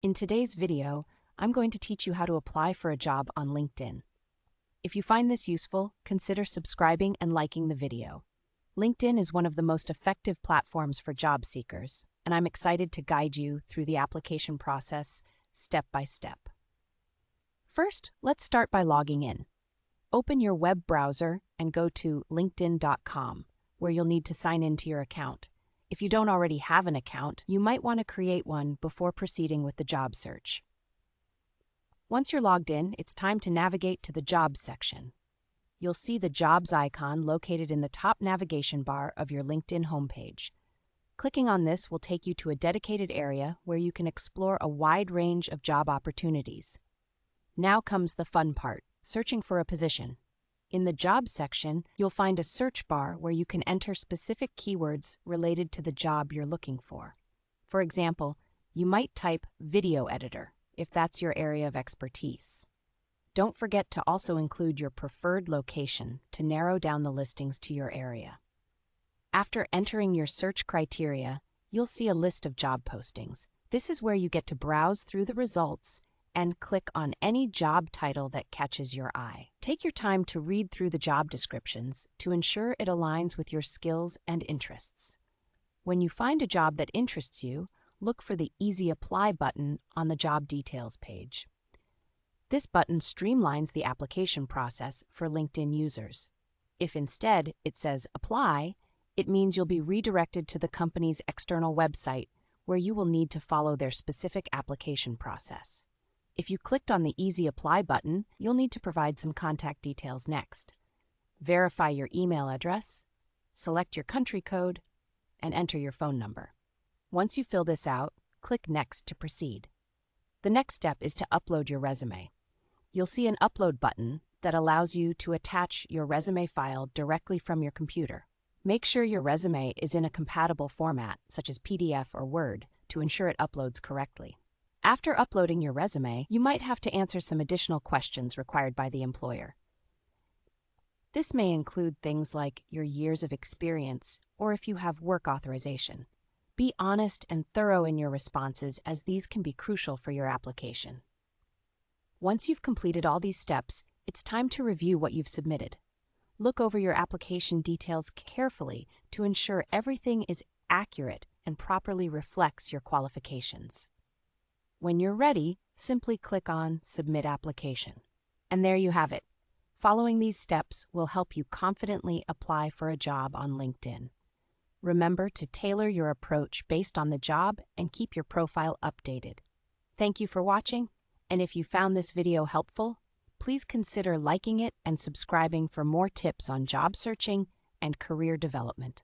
In today's video, I'm going to teach you how to apply for a job on LinkedIn. If you find this useful, consider subscribing and liking the video. LinkedIn is one of the most effective platforms for job seekers, and I'm excited to guide you through the application process step by step. First, let's start by logging in. Open your web browser and go to linkedin.com, where you'll need to sign into your account. If you don't already have an account, you might want to create one before proceeding with the job search. Once you're logged in, it's time to navigate to the Jobs section. You'll see the Jobs icon located in the top navigation bar of your LinkedIn homepage. Clicking on this will take you to a dedicated area where you can explore a wide range of job opportunities. Now comes the fun part, searching for a position. In the Jobs section, you'll find a search bar where you can enter specific keywords related to the job you're looking for. For example, you might type video editor if that's your area of expertise. Don't forget to also include your preferred location to narrow down the listings to your area. After entering your search criteria, you'll see a list of job postings. This is where you get to browse through the results and click on any job title that catches your eye. Take your time to read through the job descriptions to ensure it aligns with your skills and interests. When you find a job that interests you, look for the Easy Apply button on the job details page. This button streamlines the application process for LinkedIn users. If instead it says Apply, it means you'll be redirected to the company's external website, where you will need to follow their specific application process. If you clicked on the Easy Apply button, you'll need to provide some contact details next. Verify your email address, select your country code, and enter your phone number. Once you fill this out, click Next to proceed. The next step is to upload your resume. You'll see an Upload button that allows you to attach your resume file directly from your computer. Make sure your resume is in a compatible format, such as PDF or Word, to ensure it uploads correctly. After uploading your resume, you might have to answer some additional questions required by the employer. This may include things like your years of experience or if you have work authorization. Be honest and thorough in your responses, as these can be crucial for your application. Once you've completed all these steps, it's time to review what you've submitted. Look over your application details carefully to ensure everything is accurate and properly reflects your qualifications. When you're ready, simply click on Submit Application. And there you have it. Following these steps will help you confidently apply for a job on LinkedIn. Remember to tailor your approach based on the job and keep your profile updated. Thank you for watching, and if you found this video helpful, please consider liking it and subscribing for more tips on job searching and career development.